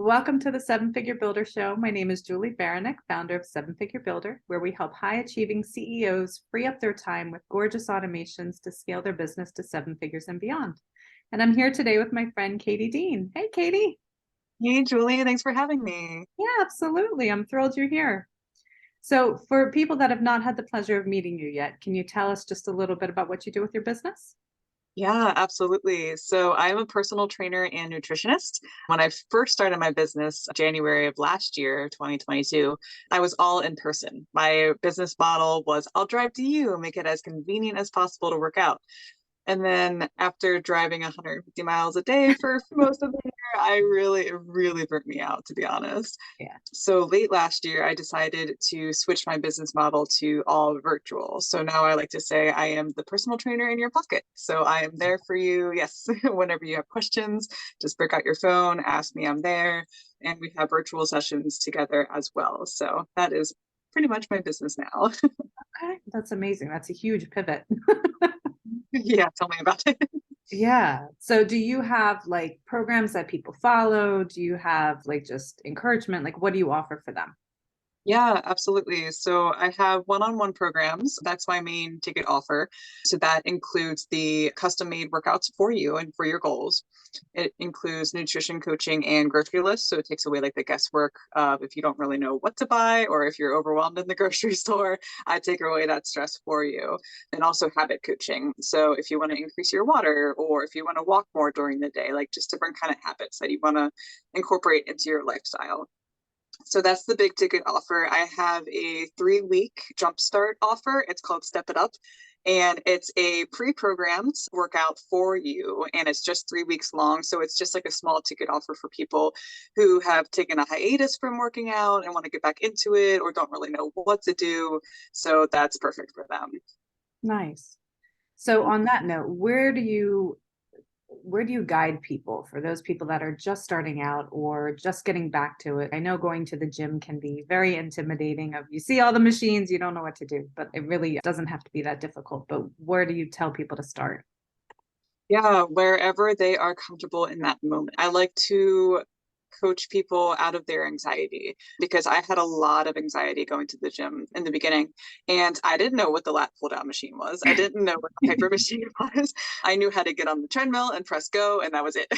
Welcome to the Seven Figure Builder Show. My name is Julie Baranek, founder of Seven Figure Builder, where we help high achieving CEOs free up their time with gorgeous automations to scale their business to seven figures and beyond. And I'm here today with my friend Katie Dean. Hey, Katie. Hey, Julie, thanks for having me. Yeah, absolutely. I'm thrilled you're here. So, for people that have not had the pleasure of meeting you yet, can you tell us just a little bit about what you do with your business? Yeah, absolutely. So I'm a personal trainer and nutritionist. When I first started my business, January of last year, 2022, I was all in person. My business model was I'll drive to you, make it as convenient as possible to work out. And then after driving 150 miles a day for most of the year, it really burnt me out, to be honest. Yeah. So late last year, I decided to switch my business model to all virtual. So now I like to say I am the personal trainer in your pocket. So I am there for you. Yes, whenever you have questions, just break out your phone, ask me, I'm there. And we have virtual sessions together as well. So that is pretty much my business now. Okay, that's amazing. That's a huge pivot. Yeah, tell me about it. Yeah. So do you have like programs that people follow? Do you have like just encouragement? Like what do you offer for them? Yeah, absolutely. So I have one-on-one programs. That's my main ticket offer. So that includes the custom-made workouts for you and for your goals. It includes nutrition coaching and grocery lists. So it takes away like the guesswork of if you don't really know what to buy or if you're overwhelmed in the grocery store, I take away that stress for you. And also habit coaching. So if you want to increase your water or if you want to walk more during the day, like just different kind of habits that you want to incorporate into your lifestyle. So that's the big ticket offer. I have a 3 week jumpstart offer. It's called Step It Up. And it's a pre programmed workout for you. And it's just 3 weeks long. So it's just like a small ticket offer for people who have taken a hiatus from working out and want to get back into it or don't really know what to do. So that's perfect for them. Nice. So on that note, where do you guide people for those people that are just starting out or just getting back to it? I know going to the gym can be very intimidating of you see all the machines, you don't know what to do, but it really doesn't have to be that difficult. But where do you tell people to start? Yeah, wherever they are comfortable in that moment. I like to coach people out of their anxiety because I had a lot of anxiety going to the gym in the beginning and I didn't know what the lat pull down machine was. I didn't know what the hyper machine was. I knew how to get on the treadmill and press go and that was it.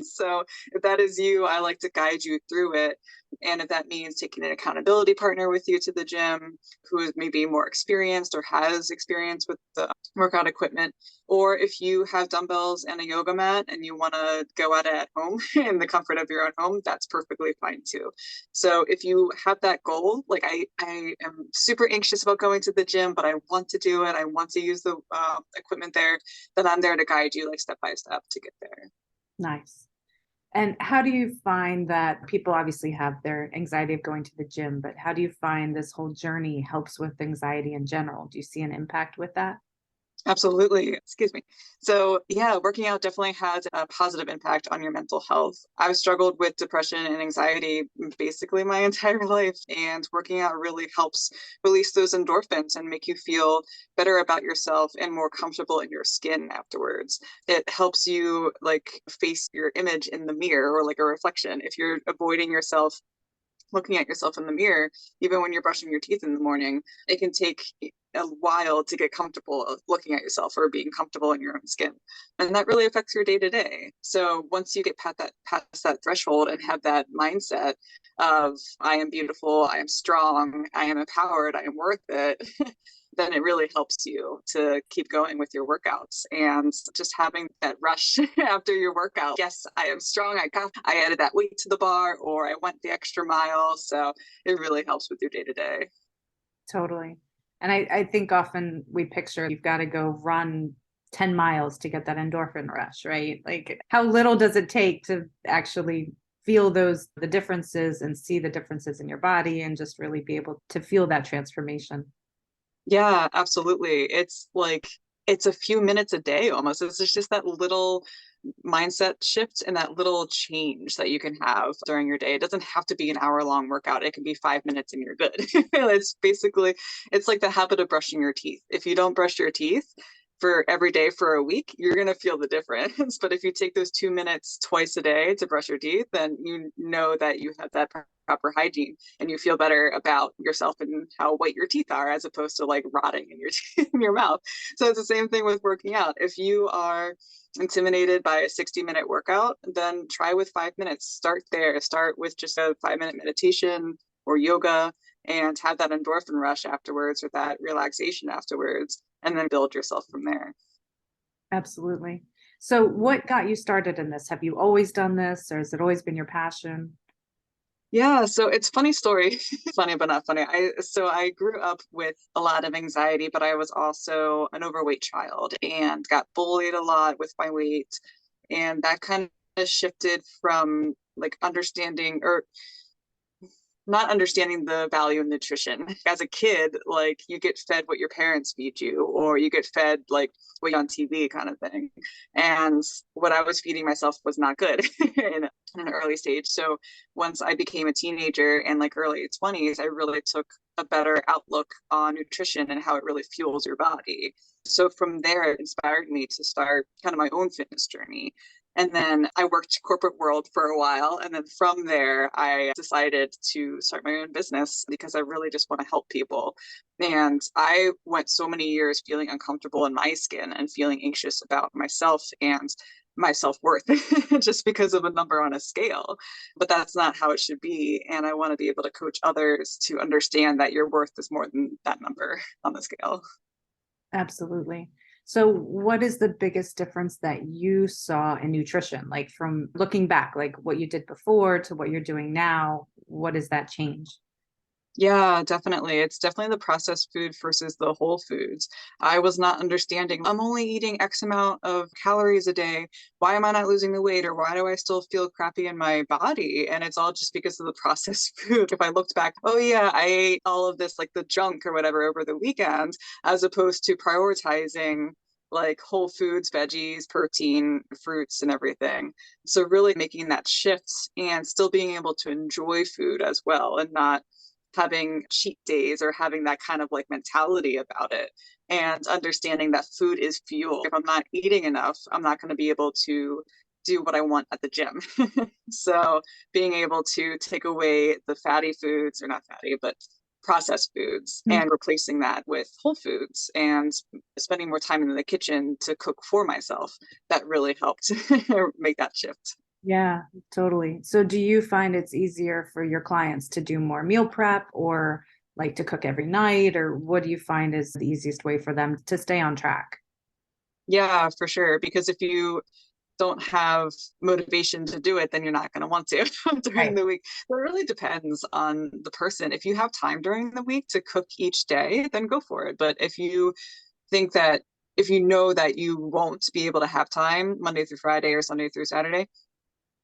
So if that is you, I like to guide you through it. And if that means taking an accountability partner with you to the gym who is maybe more experienced or has experience with the workout equipment, or if you have dumbbells and a yoga mat and you want to go at it at home in the comfort of your own home, that's perfectly fine too. So if you have that goal, like I am super anxious about going to the gym, but I want to do it, I want to use the equipment there, then I'm there to guide you like step by step to get there. Nice. And how do you find that people obviously have their anxiety of going to the gym, but how do you find this whole journey helps with anxiety in general? Do you see an impact with that? Absolutely. Excuse me. So, yeah, working out definitely has a positive impact on your mental health. I've struggled with depression and anxiety basically my entire life, and working out really helps release those endorphins and make you feel better about yourself and more comfortable in your skin afterwards. It helps you like face your image in the mirror or like a reflection. If you're avoiding yourself looking at yourself in the mirror, even when you're brushing your teeth in the morning, it can take a while to get comfortable looking at yourself or being comfortable in your own skin. And that really affects your day to day. So once you get past that threshold and have that mindset of I am beautiful, I am strong, I am empowered, I am worth it, then it really helps you to keep going with your workouts and just having that rush after your workout. Yes, I am strong. I added that weight to the bar or I went the extra mile. So it really helps with your day to day. Totally. And I think often we picture you've got to go run 10 miles to get that endorphin rush, right? Like how little does it take to actually feel the differences and see the differences in your body and just really be able to feel that transformation. Yeah, absolutely. It's a few minutes a day almost. It's just that little mindset shift and that little change that you can have during your day. It doesn't have to be an hour long workout. It can be 5 minutes and you're good. It's like the habit of brushing your teeth. If you don't brush your teeth for every day for a week, you're going to feel the difference. But if you take those 2 minutes twice a day to brush your teeth, then you know that you have that proper hygiene and you feel better about yourself and how white your teeth are as opposed to like rotting in your in your mouth. So it's the same thing with working out. If you are intimidated by a 60-minute workout, then try with 5 minutes. Start there. Start with just a 5 minute meditation or yoga and have that endorphin rush afterwards or that relaxation afterwards, and then build yourself from there. Absolutely. So what got you started in this? Have you always done this, or has it always been your passion? Yeah, so it's funny story. Funny but not funny. I grew up with a lot of anxiety, but I was also an overweight child and got bullied a lot with my weight. And that kind of shifted from like understanding or not understanding the value of nutrition. As a kid, like you get fed what your parents feed you, or you get fed like what you on TV kind of thing. And what I was feeding myself was not good in an early stage. So once I became a teenager and like early 20s, I really took a better outlook on nutrition and how it really fuels your body. So from there, it inspired me to start kind of my own fitness journey. And then I worked corporate world for a while. And then from there, I decided to start my own business because I really just want to help people. And I went so many years feeling uncomfortable in my skin and feeling anxious about myself and my self-worth just because of a number on a scale. But that's not how it should be. And I want to be able to coach others to understand that your worth is more than that number on the scale. Absolutely. So what is the biggest difference that you saw in nutrition? Like from looking back, like what you did before to what you're doing now, what is that change? Yeah, definitely. It's definitely the processed food versus the whole foods. I was not understanding, I'm only eating X amount of calories a day. Why am I not losing the weight? Or why do I still feel crappy in my body? And it's all just because of the processed food. If I looked back, oh yeah, I ate all of this, like the junk or whatever over the weekend, as opposed to prioritizing like whole foods, veggies, protein, fruits, and everything. So really making that shift and still being able to enjoy food as well and not having cheat days or having that kind of like mentality about it and understanding that food is fuel. If I'm not eating enough, I'm not going to be able to do what I want at the gym. So being able to take away the fatty foods, or not fatty, but processed foods, Mm. and replacing that with whole foods and spending more time in the kitchen to cook for myself, that really helped make that shift. Yeah, totally. So do you find it's easier for your clients to do more meal prep or like to cook every night? Or what do you find is the easiest way for them to stay on track? Yeah, for sure. Because if you don't have motivation to do it, then you're not going to want to during Right. the week. So it really depends on the person. If you have time during the week to cook each day, then go for it. But if you think that, if you know that you won't be able to have time Monday through Friday or Sunday through Saturday,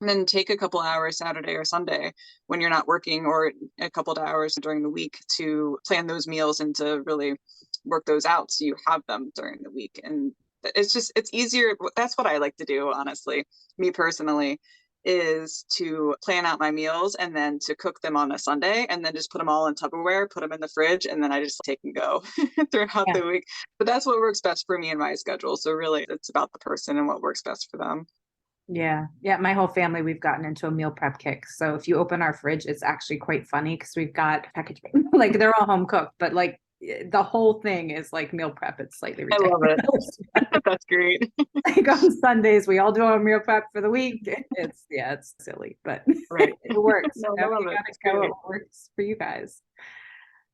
then take a couple hours Saturday or Sunday when you're not working, or a couple of hours during the week to plan those meals and to really work those out so you have them during the week. And it's easier. That's what I like to do, honestly. Me personally, is to plan out my meals and then to cook them on a Sunday and then just put them all in Tupperware, put them in the fridge, and then I just take and go throughout Yeah. the week. But that's what works best for me and my schedule. So really, it's about the person and what works best for them. Yeah. Yeah. My whole family, we've gotten into a meal prep kick. So if you open our fridge, it's actually quite funny because we've got packaged, like they're all home cooked, but like the whole thing is like meal prep. It's slightly I love it. ridiculous. That's great. Like on Sundays, we all do our meal prep for the week. It's, yeah, it's silly, but Right. it works. No, You I know, love you it. got to It's go great. what works for you guys.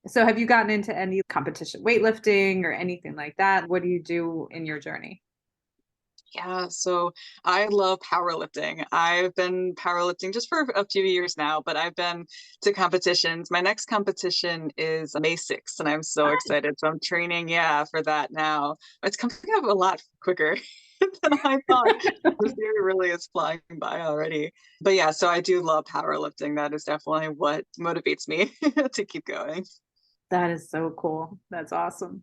So have you gotten into any competition, weightlifting or anything like that? What do you do in your journey? Yeah, so I love powerlifting. I've been powerlifting just for a few years now, but I've been to competitions. My next competition is May 6th, and I'm so excited. So I'm training, yeah, for that now. It's coming up a lot quicker than I thought. This year really is flying by already. But yeah, so I do love powerlifting. That is definitely what motivates me to keep going. That is so cool. That's awesome.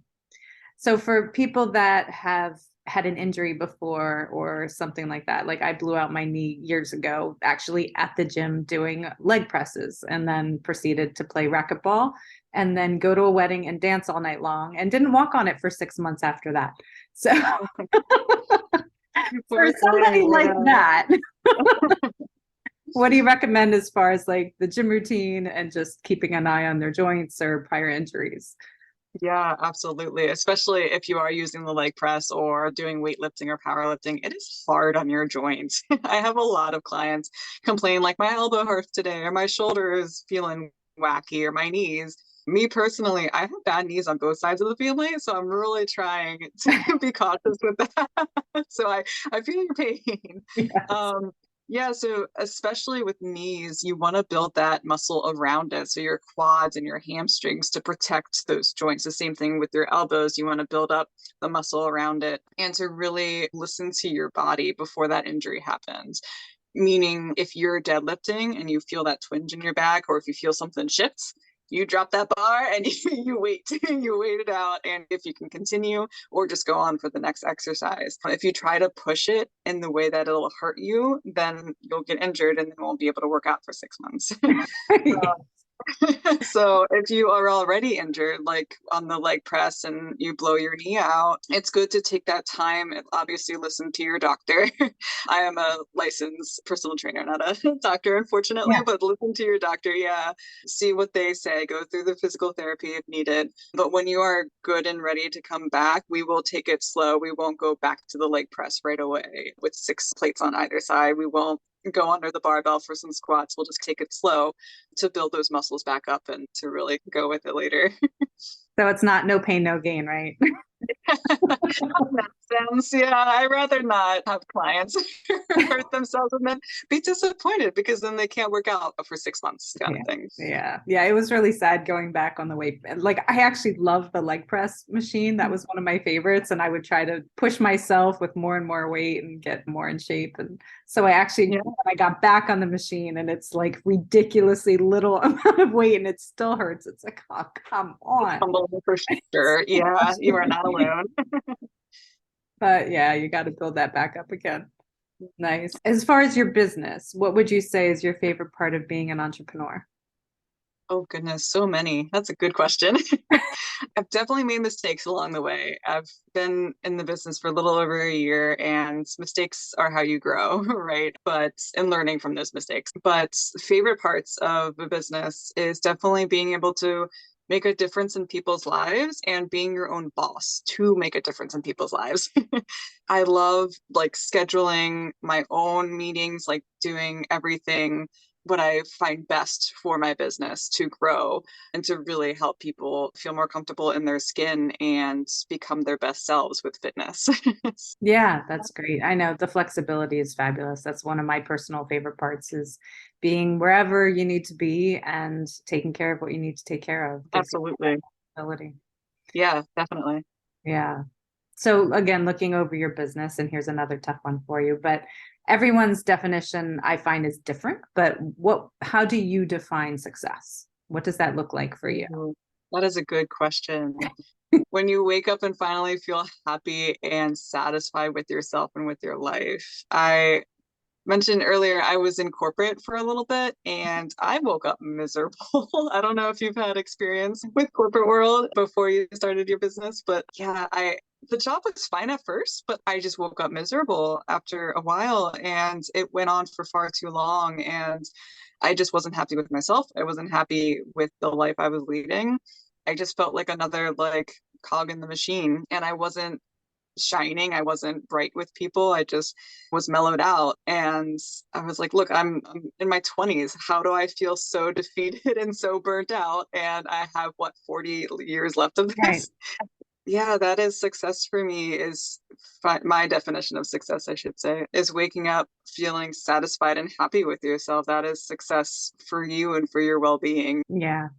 So for people that have had an injury before or something like that, like I blew out my knee years ago, actually at the gym doing leg presses, and then proceeded to play racquetball and then go to a wedding and dance all night long and didn't walk on it for 6 months after that. So for Poor somebody thing, like yeah. that, what do you recommend as far as like the gym routine and just keeping an eye on their joints or prior injuries? Yeah, absolutely. Especially if you are using the leg press or doing weightlifting or powerlifting, it is hard on your joints. I have a lot of clients complain like my elbow hurts today or my shoulder is feeling wacky or my knees. Me personally, I have bad knees on both sides of the family, so I'm really trying to be cautious with that. So I feel your pain. Yes. Um, yeah, so especially with knees, you want to build that muscle around it. So your quads and your hamstrings to protect those joints. The same thing with your elbows. You want to build up the muscle around it and to really listen to your body before that injury happens. Meaning, if you're deadlifting and you feel that twinge in your back, or if you feel something shifts, you drop that bar and you wait, you wait it out. And if you can continue or just go on for the next exercise. If you try to push it in the way that it'll hurt you, then you'll get injured and then won't be able to work out for 6 months. So if you are already injured, like on the leg press and you blow your knee out, it's good to take that time and obviously listen to your doctor. I am a licensed personal trainer, not a doctor, unfortunately, Yeah. but listen to your doctor. Yeah. See what they say, go through the physical therapy if needed. But when you are good and ready to come back, we will take it slow. We won't go back to the leg press right away with 6 plates on either side. We won't go under the barbell for some squats. We'll just take it slow to build those muscles back up and to really go with it later. So it's not no pain, no gain, right? That sounds, yeah, I'd rather not have clients hurt themselves and then be disappointed because then they can't work out for 6 months, kind Yeah. of thing. Yeah. It was really sad going back on the weight. Like I actually love the leg press machine. That was one of my favorites. And I would try to push myself with more and more weight and get more in shape. And so Yeah, I got back on the machine and it's like ridiculously little amount of weight and it still hurts. It's like, oh, come on. humble for sure. Yeah, you are not alone. But yeah, you got to build that back up again. Nice. As far as your business, what would you say is your favorite part of being an entrepreneur? Oh goodness, so many. That's a good question. I've definitely made mistakes along the way. I've been in the business for a little over a year, and mistakes are how you grow, right? But and learning from those mistakes. But favorite parts of the business is definitely being able to make a difference in people's lives and being your own boss to make a difference in people's lives. I love like scheduling my own meetings, like doing everything what I find best for my business to grow and to really help people feel more comfortable in their skin and become their best selves with fitness. Yeah, that's great. I know the flexibility is fabulous. That's one of my personal favorite parts is being wherever you need to be and taking care of what you need to take care of. Gives you Absolutely. ability. Yeah, definitely. Yeah. So again, looking over your business, and here's another tough one for you, but everyone's definition I find is different. But how do you define success? What does that look like for you? Mm, that is a good question. When you wake up and finally feel happy and satisfied with yourself and with your life, I mentioned earlier I was in corporate for a little bit and I woke up miserable. I don't know if you've had experience with corporate world before you started your business, but yeah, I the job was fine at first, but I just woke up miserable after a while and it went on for far too long and I just wasn't happy with myself. I wasn't happy with the life I was leading. I just felt like another like cog in the machine and I wasn't shining. I wasn't bright with people. I just was mellowed out. And I was like, look, I'm in my 20s. How do I feel so defeated and so burnt out? And I have what, 40 years left of Right. this? Yeah, that is success for me is my definition of success, I should say, is waking up feeling satisfied and happy with yourself. That is success for you and for your well-being. Yeah.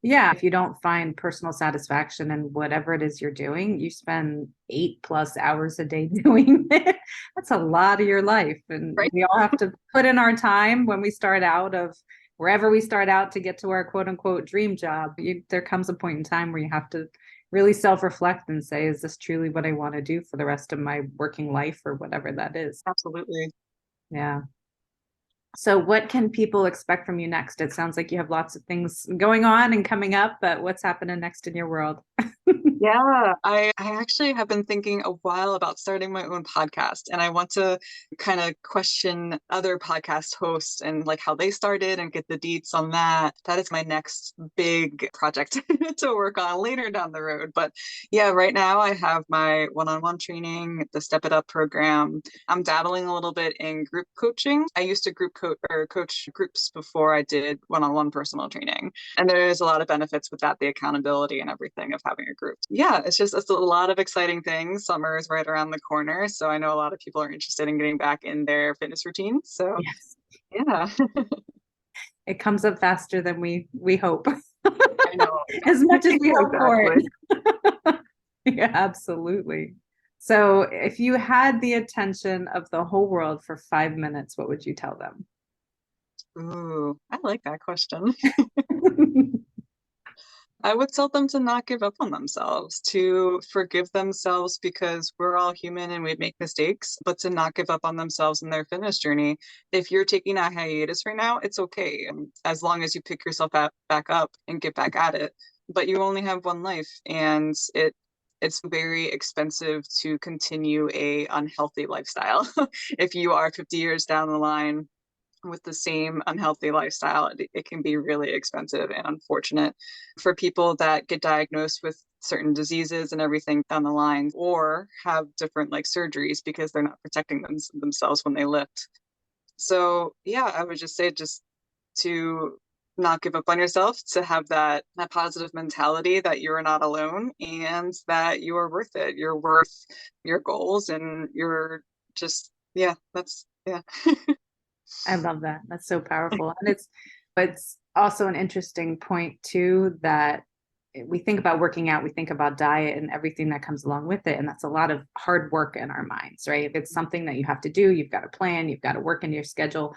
Yeah. If you don't find personal satisfaction in whatever it is you're doing, you spend 8+ hours a day doing it. That's a lot of your life. And Right? we all have to put in our time when we start out of wherever we start out to get to our quote unquote dream job. There comes a point in time where you have to really self-reflect and say, is this truly what I want to do for the rest of my working life or whatever that is? Absolutely. Yeah. So what can people expect from you next? It sounds like you have lots of things going on and coming up, but what's happening next in your world? Yeah, I actually have been thinking a while about starting my own podcast, and I want to kind of question other podcast hosts and like how they started and get the deets on that. That is my next big project to work on later down the road. But yeah, right now I have my one-on-one training, the Step It Up program. I'm dabbling a little bit in group coaching. I used to coach groups before I did one-on-one personal training. And there's a lot of benefits with that, the accountability and everything of having a group. Yeah, it's a lot of exciting things. Summer is right around the corner. So I know a lot of people are interested in getting back in their fitness routines. So Yes. yeah. It comes up faster than we hope. I know. As much as we hope for Exactly. it. Yeah, absolutely. So if you had the attention of the whole world for 5 minutes, what would you tell them? Ooh, I like that question. I would tell them to not give up on themselves, to forgive themselves because we're all human and we make mistakes, but to not give up on themselves in their fitness journey. If you're taking a hiatus right now, it's okay. As long as you pick yourself back up and get back at it. But you only have one life, and it's very expensive to continue a unhealthy lifestyle. If you are 50 years down the line with the same unhealthy lifestyle, it can be really expensive and unfortunate for people that get diagnosed with certain diseases and everything down the line, or have different like surgeries because they're not protecting themselves when they lift. So yeah, I would just say just to not give up on yourself, to have that positive mentality that you're not alone and that you are worth it. You're worth your goals, and you're just yeah, that's yeah. I love that. That's so powerful. And it's also an interesting point too, that we think about working out, we think about diet and everything that comes along with it. And that's a lot of hard work in our minds, right? If it's something that you have to do, you've got to plan, you've got to work into your schedule.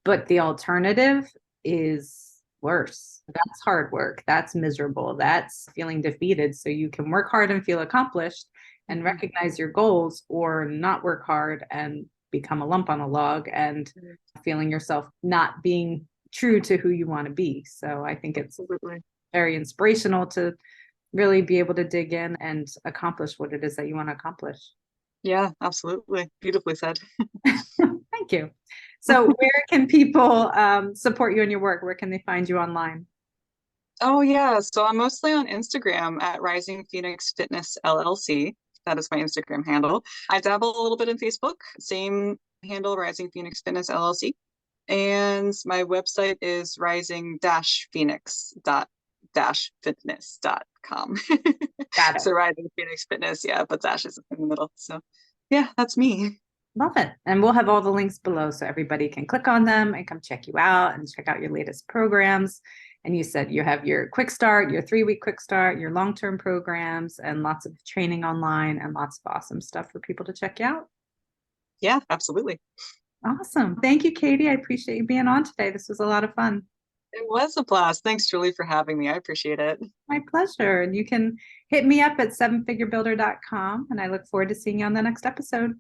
But the alternative is worse. That's hard work. That's miserable. That's feeling defeated. So you can work hard and feel accomplished and recognize your goals, or not work hard and become a lump on a log and feeling yourself not being true to who you want to be. So I think it's Absolutely. very inspirational to really be able to dig in and accomplish what it is that you want to accomplish. Yeah, absolutely. Beautifully said. Thank you. So where can people support you in your work? Where can they find you online? Oh yeah, so I'm mostly on Instagram at Rising Phoenix Fitness LLC. That is my Instagram handle. I dabble a little bit in Facebook, same handle, Rising Phoenix Fitness LLC. And my website is rising-phoenix.fitness.com. Got it. So Rising Phoenix Fitness, yeah, but dash is in the middle. So yeah, that's me. Love it. And we'll have all the links below so everybody can click on them and come check you out and check out your latest programs. And you said you have your quick start, your 3-week quick start, your long-term programs, and lots of training online and lots of awesome stuff for people to check out. Yeah, absolutely. Awesome. Thank you, Katie. I appreciate you being on today. This was a lot of fun. It was a blast. Thanks, Julie, for having me. I appreciate it. My pleasure. And you can hit me up at sevenfigurebuilder.com. And I look forward to seeing you on the next episode.